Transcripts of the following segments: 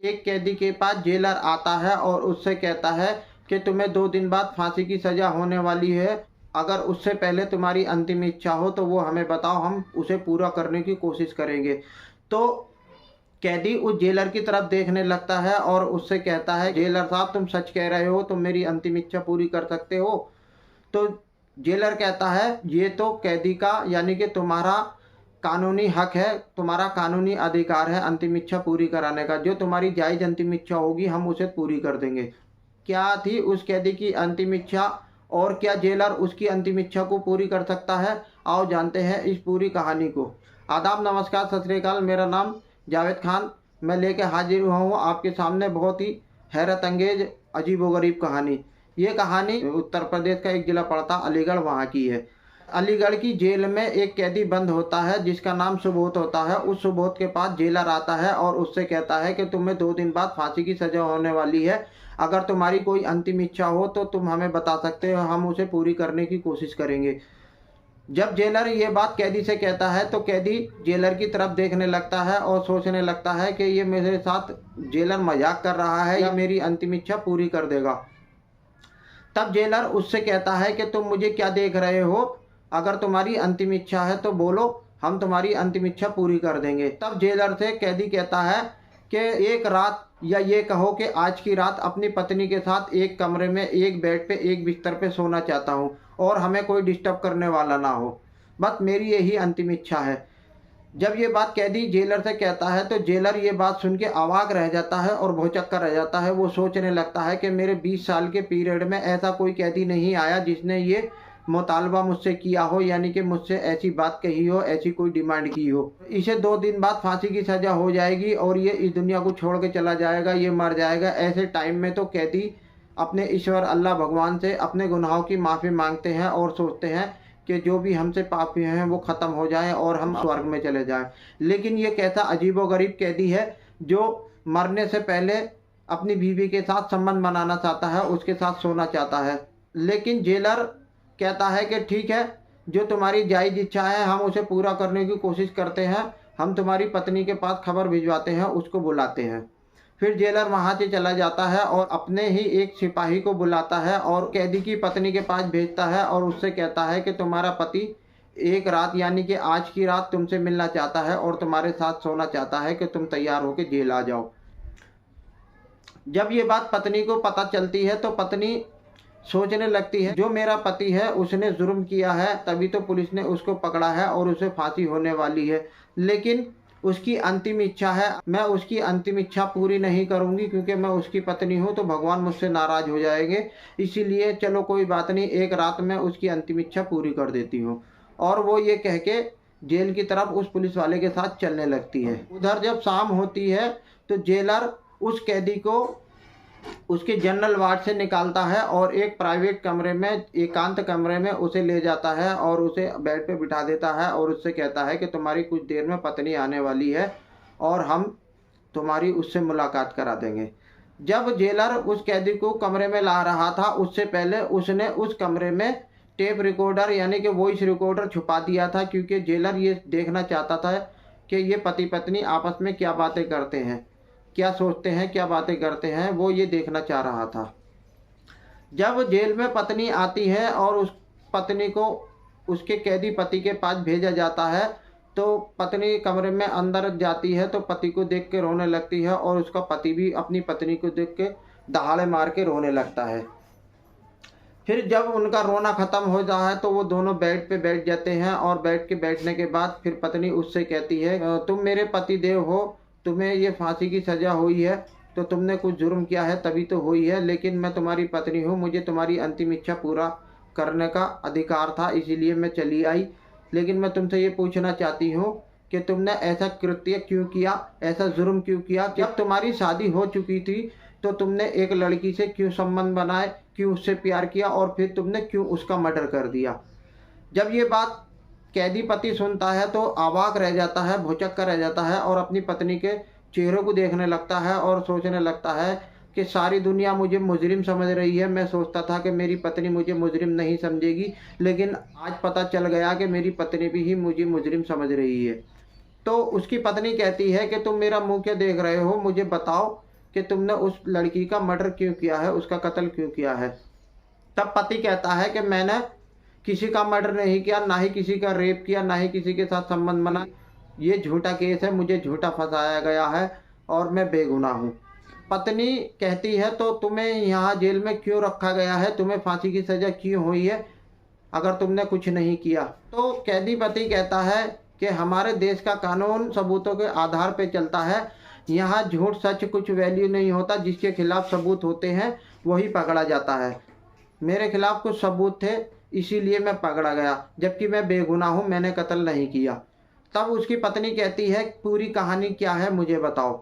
एक कैदी के पास जेलर आता है और उससे कहता है कि तुम्हें 2 दिन बाद फांसी की सज़ा होने वाली है। अगर उससे पहले तुम्हारी अंतिम इच्छा हो तो वो हमें बताओ, हम उसे पूरा करने की कोशिश करेंगे। तो कैदी उस जेलर की तरफ देखने लगता है और उससे कहता है, जेलर साहब तुम सच कह रहे हो, तुम मेरी अंतिम इच्छा पूरी कर सकते हो। तो जेलर कहता है, ये तो कैदी का यानी कि तुम्हारा कानूनी हक है, तुम्हारा कानूनी अधिकार है अंतिम इच्छा पूरी कराने का। जो तुम्हारी जायज़ अंतिम इच्छा होगी हम उसे पूरी कर देंगे। क्या थी उस कैदी की अंतिम इच्छा और क्या जेलर उसकी अंतिम इच्छा को पूरी कर सकता है? आओ जानते हैं इस पूरी कहानी को। आदाब, नमस्कार, सत श्री अकाल। मेरा नाम जावेद खान। मैं लेके हाजिर हुआ हूँ आपके सामने बहुत ही हैरत अंगेज अजीबोगरीब कहानी। ये कहानी उत्तर प्रदेश का एक ज़िला पड़ता अलीगढ़, वहाँ की है। अलीगढ़ की जेल में एक कैदी बंद होता है जिसका नाम सुबोध होता है। उस सुबोध के पास जेलर आता है और उससे कहता है कि तुम्हें 2 दिन बाद फांसी की सज़ा होने वाली है। अगर तुम्हारी कोई अंतिम इच्छा हो तो तुम हमें बता सकते हो, हम उसे पूरी करने की कोशिश करेंगे। जब जेलर ये बात कैदी से कहता है तो कैदी जेलर की तरफ देखने लगता है और सोचने लगता है कि ये मेरे साथ जेलर मजाक कर रहा है या मेरी अंतिम इच्छा पूरी कर देगा। तब जेलर उससे कहता है कि तुम मुझे क्या देख रहे हो, अगर तुम्हारी अंतिम इच्छा है तो बोलो, हम तुम्हारी अंतिम इच्छा पूरी कर देंगे। तब जेलर से कैदी कहता है कि एक रात, या ये कहो कि आज की रात अपनी पत्नी के साथ एक कमरे में, एक बेड पे, एक बिस्तर पे सोना चाहता हूँ और हमें कोई डिस्टर्ब करने वाला ना हो। बस मेरी यही अंतिम इच्छा है। जब ये बात कैदी जेलर से कहता है तो जेलर ये बात सुन के अवाक रह जाता है और भौचक्का रह जाता है। वो सोचने लगता है कि मेरे 20 साल के पीरियड में ऐसा कोई कैदी नहीं आया जिसने ये मुतालबा मुझसे किया हो, यानी कि मुझसे ऐसी बात कही हो, ऐसी कोई डिमांड की हो। इसे 2 दिन बाद फांसी की सज़ा हो जाएगी और ये इस दुनिया को छोड़ के चला जाएगा, ये मर जाएगा। ऐसे टाइम में तो कैदी अपने ईश्वर अल्लाह भगवान से अपने गुनाहों की माफ़ी मांगते हैं और सोचते हैं कि जो भी हमसे पाप हुए हैं वो ख़त्म हो जाए और हम स्वर्ग में चले जाएं। लेकिन ये कैसा अजीबोगरीब कैदी है जो मरने से पहले अपनी बीवी के साथ संबंध बनाना चाहता है, उसके साथ सोना चाहता है। लेकिन जेलर कहता है कि ठीक है, जो तुम्हारी जायज़ इच्छा है हम उसे पूरा करने की कोशिश करते हैं। हम तुम्हारी पत्नी के पास खबर भिजवाते हैं, उसको बुलाते हैं। फिर जेलर वहाँ से चला जाता है और अपने ही एक सिपाही को बुलाता है और कैदी की पत्नी के पास भेजता है और उससे कहता है कि तुम्हारा पति एक रात यानी कि आज की रात तुमसे मिलना चाहता है और तुम्हारे साथ सोना चाहता है कि तुम तैयार होकर जेल आ जाओ। जब ये बात पत्नी को पता चलती है तो पत्नी सोचने लगती है, जो मेरा पति है उसने जुर्म किया है, तभी तो पुलिस ने उसको पकड़ा है और उसे फांसी होने वाली है। लेकिन उसकी अंतिम इच्छा है, मैं उसकी अंतिम इच्छा पूरी नहीं करूंगी क्योंकि मैं उसकी पत्नी हूं तो भगवान मुझसे नाराज़ हो जाएंगे। इसीलिए चलो कोई बात नहीं, एक रात में उसकी अंतिम इच्छा पूरी कर देती हूं। और वो ये कह के जेल की तरफ उस पुलिस वाले के साथ चलने लगती है। उधर जब शाम होती है तो जेलर उस कैदी को उसके जनरल वार्ड से निकालता है और एक प्राइवेट कमरे में, एकांत कमरे में उसे ले जाता है और उसे बेड पे बिठा देता है और उससे कहता है कि तुम्हारी कुछ देर में पत्नी आने वाली है और हम तुम्हारी उससे मुलाकात करा देंगे। जब जेलर उस कैदी को कमरे में ला रहा था उससे पहले उसने उस कमरे में टेप रिकॉर्डर यानी कि वॉइस रिकॉर्डर छुपा दिया था, क्योंकि जेलर ये देखना चाहता था कि ये पति पत्नी आपस में क्या बातें करते हैं, क्या सोचते हैं, क्या बातें करते हैं, वो ये देखना चाह रहा था। जब जेल में पत्नी आती है और उस पत्नी को उसके कैदी पति के पास भेजा जाता है तो पत्नी कमरे में अंदर जाती है तो पति को देख के रोने लगती है और उसका पति भी अपनी पत्नी को देख के दहाड़े मार के रोने लगता है। फिर जब उनका रोना ख़त्म हो जाता है तो वो दोनों बेड पे बैठ जाते हैं और बैठने के बाद फिर पत्नी उससे कहती है, तुम मेरे पति देव हो, तुम्हें ये फांसी की सज़ा हुई है तो तुमने कुछ जुर्म किया है तभी तो हुई है, लेकिन मैं तुम्हारी पत्नी हूँ, मुझे तुम्हारी अंतिम इच्छा पूरा करने का अधिकार था, इसीलिए मैं चली आई। लेकिन मैं तुमसे ये पूछना चाहती हूँ कि तुमने ऐसा कृत्य क्यों किया, ऐसा जुर्म क्यों किया? जब तुम्हारी शादी हो चुकी थी तो तुमने एक लड़की से क्यों संबंध बनाए, क्यों उससे प्यार किया और फिर तुमने क्यों उसका मर्डर कर दिया? जब ये बात कैदी पति सुनता है तो अवाक रह जाता है, भौचक्का रह जाता है और अपनी पत्नी के चेहरों को देखने लगता है और सोचने लगता है कि सारी दुनिया मुझे मुजरिम समझ रही है। मैं सोचता था कि मेरी पत्नी मुझे मुजरिम नहीं समझेगी, लेकिन आज पता चल गया कि मेरी पत्नी भी ही मुझे मुजरिम समझ रही है। तो उसकी पत्नी कहती है कि तुम मेरा मुंह क्या देख रहे हो, मुझे बताओ कि तुमने उस लड़की का मर्डर क्यों किया है, उसका कत्ल क्यों किया है। तब पति कहता है कि मैंने किसी का मर्डर नहीं किया, ना ही किसी का रेप किया, ना ही किसी के साथ संबंध बना। ये झूठा केस है, मुझे झूठा फंसाया गया है और मैं बेगुनाह हूँ। पत्नी कहती है तो तुम्हें यहाँ जेल में क्यों रखा गया है, तुम्हें फांसी की सज़ा क्यों हुई है अगर तुमने कुछ नहीं किया। तो कैदी पति कहता है कि हमारे देश का कानून सबूतों के आधार पर चलता है, यहाँ झूठ सच कुछ वैल्यू नहीं होता, जिसके खिलाफ सबूत होते हैं वही पकड़ा जाता है। मेरे खिलाफ कुछ सबूत थे इसीलिए मैं पकड़ा गया, जबकि मैं बेगुनाह हूँ, मैंने कत्ल नहीं किया। तब उसकी पत्नी कहती है पूरी कहानी क्या है, मुझे बताओ,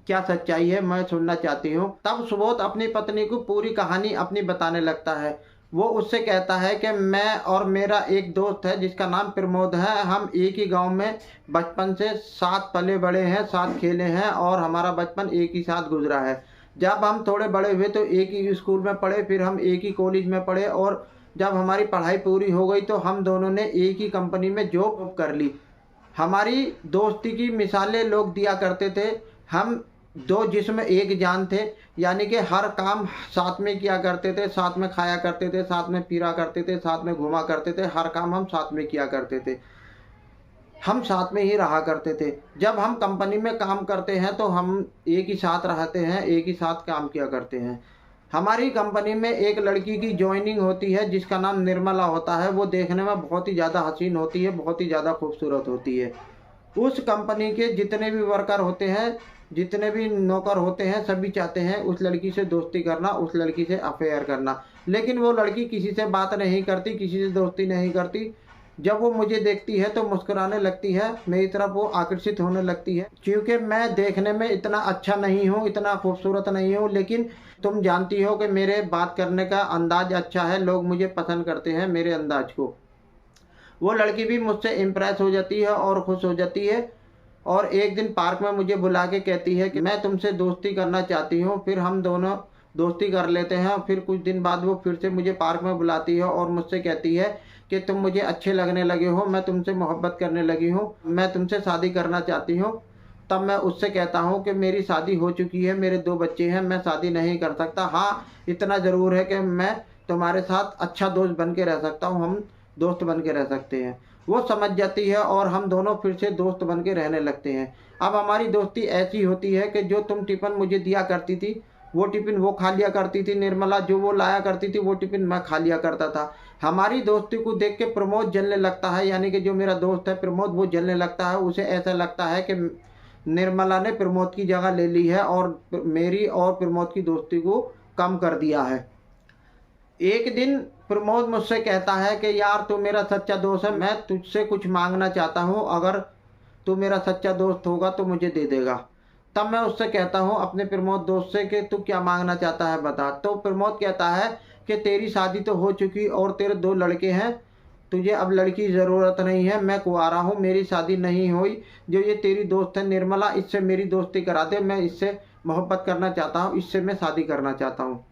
क्या सच्चाई है, मैं सुनना चाहती हूँ। तब सुबोध अपनी पत्नी को पूरी कहानी अपनी बताने लगता है। वो उससे कहता है कि मैं और मेरा एक दोस्त है जिसका नाम प्रमोद है, हम एक ही गांव में बचपन से साथ पले बड़े हैं, साथ खेले हैं और हमारा बचपन एक ही साथ गुजरा है। जब हम थोड़े बड़े हुए तो एक ही स्कूल में पढ़े, फिर हम एक ही कॉलेज में पढ़े और जब हमारी पढ़ाई पूरी हो गई तो हम दोनों ने एक ही कंपनी में जॉब कर ली। हमारी दोस्ती की मिसालें लोग दिया करते थे। हम दो जिस्म एक जान थे, यानी कि हर काम साथ में किया करते थे, साथ में खाया करते थे, साथ में पीरा करते थे, साथ में घूमा करते थे, हर काम हम साथ में किया करते थे, हम साथ में ही रहा करते थे। जब हम कंपनी में काम करते हैं तो हम एक ही साथ रहते हैं, एक ही साथ काम किया करते हैं। हमारी कंपनी में एक लड़की की ज्वाइनिंग होती है जिसका नाम निर्मला होता है। वो देखने में बहुत ही ज़्यादा हसीन होती है, बहुत ही ज़्यादा खूबसूरत होती है। उस कंपनी के जितने भी वर्कर होते हैं, जितने भी नौकर होते हैं, सभी चाहते हैं उस लड़की से दोस्ती करना, उस लड़की से अफेयर करना, लेकिन वो लड़की किसी से बात नहीं करती, किसी से दोस्ती नहीं करती। जब वो मुझे देखती है तो मुस्कुराने लगती है, मेरी तरफ वो आकर्षित होने लगती है, क्योंकि मैं देखने में इतना अच्छा नहीं हूँ, इतना खूबसूरत नहीं हूँ, लेकिन तुम जानती हो कि मेरे बात करने का अंदाज अच्छा है, लोग मुझे पसंद करते हैं मेरे अंदाज को। वो लड़की भी मुझसे इम्प्रेस हो जाती है और खुश हो जाती है और एक दिन पार्क में मुझे बुला के कहती है कि मैं तुमसे दोस्ती करना चाहती हूँ। फिर हम दोनों दोस्ती कर लेते हैं। फिर कुछ दिन बाद वो फिर से मुझे पार्क में बुलाती है और मुझसे कहती है कि तुम मुझे अच्छे लगने लगे हो, मैं तुमसे मोहब्बत करने लगी हूँ, मैं तुमसे शादी करना चाहती हूँ। तब मैं उससे कहता हूँ कि मेरी शादी हो चुकी है, मेरे 2 बच्चे हैं, मैं शादी नहीं कर सकता। हाँ, इतना ज़रूर है कि मैं तुम्हारे साथ अच्छा दोस्त बन के रह सकता हूँ, हम दोस्त बन के रह सकते हैं। वो समझ जाती है और हम दोनों फिर से दोस्त बन के रहने लगते हैं। अब हमारी दोस्ती ऐसी होती है कि जो तुम टिफ़िन मुझे दिया करती थी वो टिफ़िन वो खा लिया करती थी निर्मला, जो वो लाया करती थी वो टिफ़िन मैं खा लिया करता था। हमारी दोस्ती को देख के प्रमोद जलने लगता है, यानी कि जो मेरा दोस्त है प्रमोद, वो जलने लगता है। उसे ऐसा लगता है कि निर्मला ने प्रमोद की जगह ले ली है और मेरी और प्रमोद की दोस्ती को कम कर दिया है। एक दिन प्रमोद मुझसे कहता है कि यार तू मेरा सच्चा दोस्त है, मैं तुझसे कुछ मांगना चाहता हूँ, अगर तू मेरा सच्चा दोस्त होगा तो मुझे दे देगा। तब मैं उससे कहता हूँ अपने प्रमोद दोस्त से कि तू क्या मांगना चाहता है बता। तो प्रमोद कहता है कि तेरी शादी तो हो चुकी और तेरे 2 लड़के हैं, तुझे अब लड़की की ज़रूरत नहीं है, मैं कुंवारा हूँ, मेरी शादी नहीं हुई। जो ये तेरी दोस्त है निर्मला, इससे मेरी दोस्ती करा दे, मैं इससे मोहब्बत करना चाहता हूँ, इससे मैं शादी करना चाहता हूँ।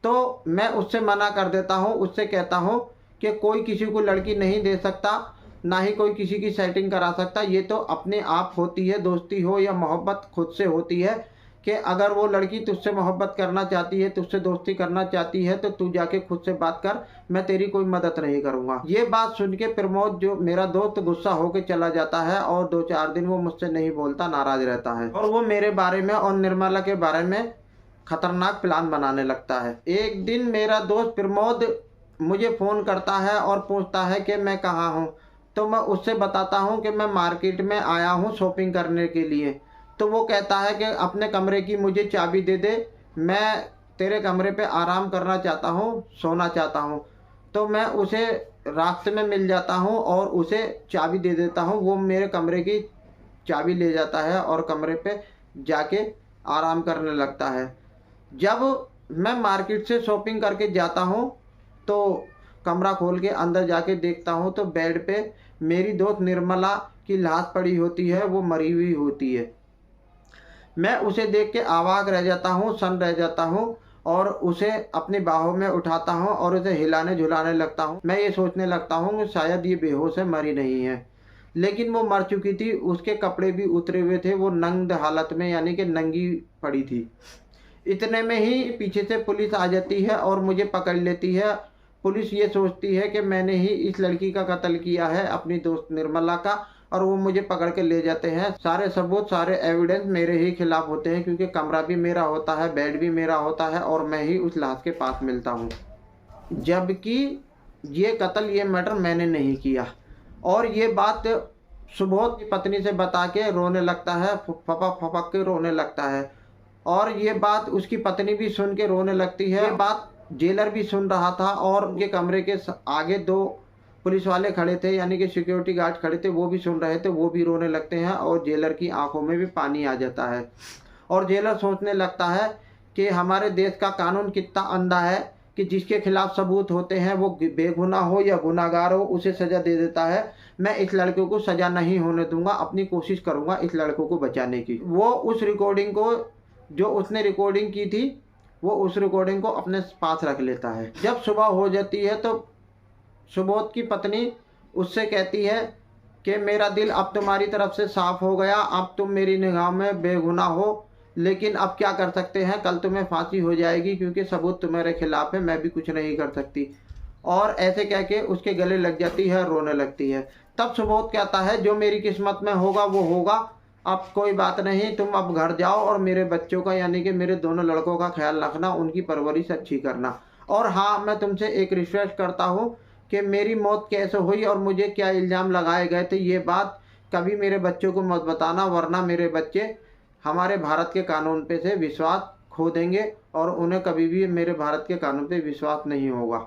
तो मैं उससे मना कर देता हूँ, उससे कहता हूँ कि कोई किसी को लड़की नहीं दे सकता, ना ही कोई किसी की सेटिंग करा सकता, ये तो अपने आप होती है, दोस्ती हो या मोहब्बत खुद से होती है। कि अगर वो लड़की तुझसे मोहब्बत करना चाहती है, तुझसे दोस्ती करना चाहती है तो तू जाके खुद से बात कर, मैं तेरी कोई मदद नहीं करूँगा। ये बात सुन के प्रमोद जो मेरा दोस्त गुस्सा होकर चला जाता है और 2-4 दिन वो मुझसे नहीं बोलता, नाराज रहता है और वो मेरे बारे में और निर्मला के बारे में खतरनाक प्लान बनाने लगता है। एक दिन मेरा दोस्त प्रमोद मुझे फ़ोन करता है और पूछता है कि मैं कहाँ हूँ। तो मैं उससे बताता हूँ कि मैं मार्केट में आया हूँ शॉपिंग करने के लिए। तो वो कहता है कि अपने कमरे की मुझे चाबी दे दे, मैं तेरे कमरे पे आराम करना चाहता हूँ, सोना चाहता हूँ। तो मैं उसे रास्ते में मिल जाता हूँ और उसे चाबी दे देता हूँ। वो मेरे कमरे की चाबी ले जाता है और कमरे पे जाके आराम करने लगता है। जब मैं मार्केट से शॉपिंग करके जाता हूँ तो कमरा खोल के अंदर जाके देखता हूँ तो बेड पे मेरी दोस्त निर्मला की लाश पड़ी होती है, वो मरी हुई होती है। मैं उसे देख के अवाक रह जाता हूँ, सन रह जाता हूँ और उसे अपनी बाहों में उठाता हूँ और उसे हिलाने झुलाने लगता हूँ। मैं ये सोचने लगता हूँ कि शायद ये बेहोश है, मरी नहीं है। लेकिन वो मर चुकी थी, उसके कपड़े भी उतरे हुए थे, वो नंग हालत में यानी कि नंगी पड़ी थी। इतने में ही पीछे से पुलिस आ जाती है और मुझे पकड़ लेती है। पुलिस ये सोचती है कि मैंने ही इस लड़की का कत्ल किया है, अपनी दोस्त निर्मला का, और वो मुझे पकड़ के ले जाते हैं। सारे सबूत, सारे एविडेंस मेरे ही खिलाफ होते हैं, क्योंकि कमरा भी मेरा होता है, बेड भी मेरा होता है और मैं ही उस लाश के पास मिलता हूँ, जबकि ये कत्ल, ये मर्डर मैंने नहीं किया। और ये बात सुबोध की पत्नी से बता के रोने लगता है, फपक फपक के रोने लगता है। और ये बात उसकी पत्नी भी सुन के रोने लगती है। ये बात जेलर भी सुन रहा था और उनके कमरे के आगे 2 पुलिस वाले खड़े थे, यानी कि सिक्योरिटी गार्ड खड़े थे, वो भी सुन रहे थे, वो भी रोने लगते हैं और जेलर की आंखों में भी पानी आ जाता है। और जेलर सोचने लगता है कि हमारे देश का कानून कितना अंधा है कि जिसके खिलाफ सबूत होते हैं, वो बेगुनाह हो या गुनाहगार हो, उसे सज़ा दे देता है। मैं इस लड़के को सज़ा नहीं होने दूंगा, अपनी कोशिश करूंगा इस लड़कों को बचाने की। वो उस रिकॉर्डिंग को, जो उसने रिकॉर्डिंग की थी, वो उस रिकॉर्डिंग को अपने पास रख लेता है। जब सुबह हो जाती है तो सुबोध की पत्नी उससे कहती है कि मेरा दिल अब तुम्हारी तरफ से साफ हो गया, अब तुम मेरी निगाह में बेगुनाह हो, लेकिन अब क्या कर सकते हैं, कल तुम्हें फांसी हो जाएगी क्योंकि सबूत तुम्हारे खिलाफ है, मैं भी कुछ नहीं कर सकती। और ऐसे कह के उसके गले लग जाती है, रोने लगती है। तब सुबोध कहता है जो मेरी किस्मत में होगा वो होगा, अब कोई बात नहीं, तुम अब घर जाओ और मेरे बच्चों का, यानी कि मेरे दोनों लड़कों का ख्याल रखना, उनकी परवरिश अच्छी करना। और हाँ, मैं तुमसे एक रिक्वेस्ट करता हूँ कि मेरी मौत कैसे हुई और मुझे क्या इल्ज़ाम लगाए गए थे, ये बात कभी मेरे बच्चों को मत बताना, वरना मेरे बच्चे हमारे भारत के कानून पे से विश्वास खो देंगे और उन्हें कभी भी मेरे भारत के कानून पे विश्वास नहीं होगा।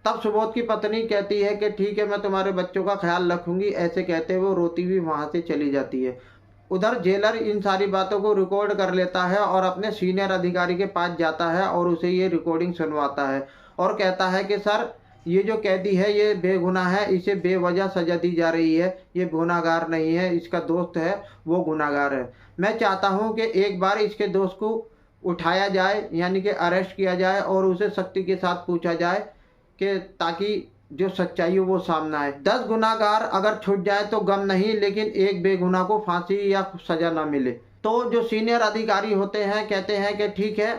तब सुबोध की पत्नी कहती है कि ठीक है, मैं तुम्हारे बच्चों का ख्याल रखूंगी। ऐसे कहते हुए रोती हुई वहाँ से चली जाती है। उधर जेलर इन सारी बातों को रिकॉर्ड कर लेता है और अपने सीनियर अधिकारी के पास जाता है और उसे ये रिकॉर्डिंग सुनवाता है और कहता है कि सर, ये जो कैदी है ये बेगुनाह है, इसे बेवजह सजा दी जा रही है, ये गुनाहगार नहीं है, इसका दोस्त है वो गुनाहगार है। मैं चाहता हूँ कि एक बार इसके दोस्त को उठाया जाए, यानी कि अरेस्ट किया जाए और उसे सख्ती के साथ पूछा जाए कि ताकि जो सच्चाई हो वो सामने आए। 10 गुनाहगार अगर छूट जाए तो गम नहीं, लेकिन एक बेगुनाह को फांसी या सजा ना मिले। तो जो सीनियर अधिकारी होते हैं कहते हैं कि ठीक है,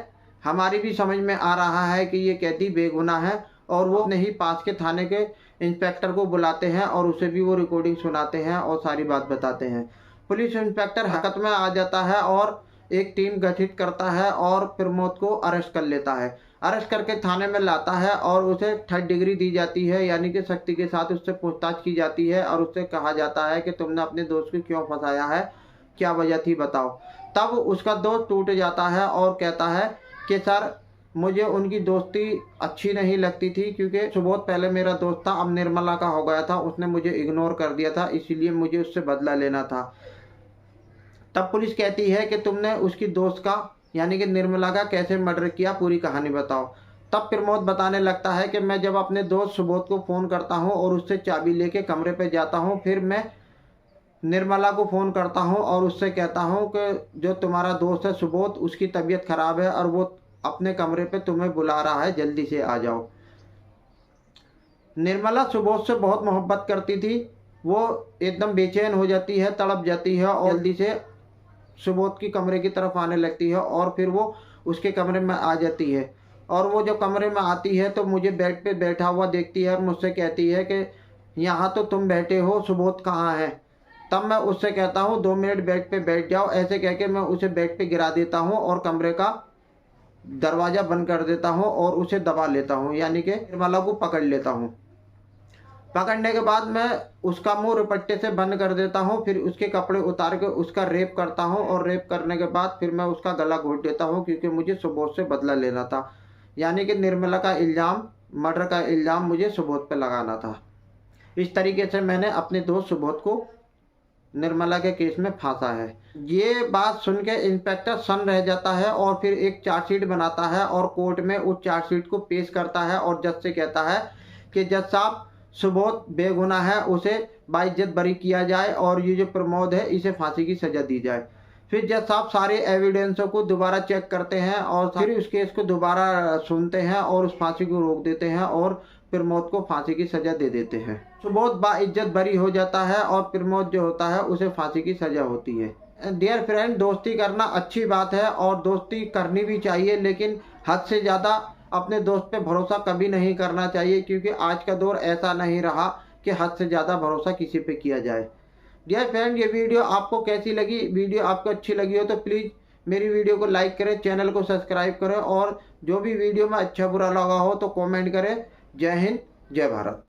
हमारी भी समझ में आ रहा है कि ये कैदी बेगुनाह है, और वो नहीं पास के थाने के इंस्पेक्टर को बुलाते हैं और उसे भी वो रिकॉर्डिंग सुनाते हैं और सारी बात बताते हैं। पुलिस इंस्पेक्टर हरकत में आ जाता है और एक टीम गठित करता है और प्रमोद को अरेस्ट कर लेता है। अरेस्ट करके थाने में लाता है और उसे 3rd डिग्री दी जाती है, यानी कि सख्ती के साथ उससे पूछताछ की जाती है और उससे कहा जाता है कि तुमने अपने दोस्त को क्यों फंसाया है, क्या वजह थी बताओ। तब उसका दोस्त टूट जाता है और कहता है कि सर, मुझे उनकी दोस्ती अच्छी नहीं लगती थी, क्योंकि सुबोध पहले मेरा दोस्त था, अब निर्मला का हो गया था, उसने मुझे इग्नोर कर दिया था, इसीलिए मुझे उससे बदला लेना था। तब पुलिस कहती है कि तुमने उसकी दोस्त का, यानी कि निर्मला का कैसे मर्डर किया, पूरी कहानी बताओ। तब प्रमोद बताने लगता है कि मैं जब अपने दोस्त सुबोध को फ़ोन करता हूं और उससे चाबी लेके कमरे पे जाता हूं, फिर मैं निर्मला को फ़ोन करता हूं और उससे कहता हूं कि जो तुम्हारा दोस्त है सुबोध, उसकी तबीयत खराब है और वो अपने कमरे पे तुम्हें बुला रहा है, जल्दी से आ जाओ। निर्मला सुबोध से बहुत मोहब्बत करती थी, वो एकदम बेचैन हो जाती है, तड़प जाती है और जल्दी से सुबोध की कमरे की तरफ आने लगती है और फिर वो उसके कमरे में आ जाती है। और वो जब कमरे में आती है तो मुझे बेड पे बैठा हुआ देखती है और मुझसे कहती है कि यहाँ तो तुम बैठे हो, सुबोध कहाँ है। तब मैं उससे कहता हूँ 2 मिनट बेड पे बैठ जाओ। ऐसे कह के मैं उसे बेड पे गिरा देता हूँ और कमरे का दरवाज़ा बंद कर देता हूँ और उसे दबा लेता हूँ, यानी कि निर्मला को पकड़ लेता हूँ। पकड़ने के बाद मैं उसका मुंह दुपट्टे से बंद कर देता हूँ, फिर उसके कपड़े उतार के उसका रेप करता हूँ और रेप करने के बाद फिर मैं उसका गला घोट देता हूँ, क्योंकि मुझे सुबोध से बदला लेना था, यानी कि निर्मला का इल्ज़ाम, मर्डर का इल्ज़ाम मुझे सुबोध पे लगाना था। इस तरीके से मैंने अपने दोस्त सुबोध को निर्मला के केस में फांसा है। ये बात सुन के इंस्पेक्टर सन्न रह जाता है और फिर एक चार्जशीट बनाता है और कोर्ट में उस चार्जशीट को पेश करता है और जज से कहता है कि जज साहब, सुबोध बेगुनाह है, उसे बाइज्जत बरी किया जाए और ये जो प्रमोद है इसे फांसी की सज़ा दी जाए। फिर जज साहब सारे एविडेंसों को दोबारा चेक करते हैं और फिर उस केस को दोबारा सुनते हैं और उस फांसी को रोक देते हैं और प्रमोद को फांसी की सज़ा दे देते हैं। सुबोध बाइज्जत बरी हो जाता है और प्रमोद जो होता है उसे फांसी की सज़ा होती है। डियर फ्रेंड, दोस्ती करना अच्छी बात है और दोस्ती करनी भी चाहिए, लेकिन हद से ज़्यादा अपने दोस्त पे भरोसा कभी नहीं करना चाहिए, क्योंकि आज का दौर ऐसा नहीं रहा कि हद से ज़्यादा भरोसा किसी पे किया जाए। डियर फ्रेंड, ये वीडियो आपको कैसी लगी? वीडियो आपको अच्छी लगी हो तो प्लीज़ मेरी वीडियो को लाइक करें, चैनल को सब्सक्राइब करें और जो भी वीडियो में अच्छा बुरा लगा हो तो कमेंट करें। जय हिंद, जय भारत।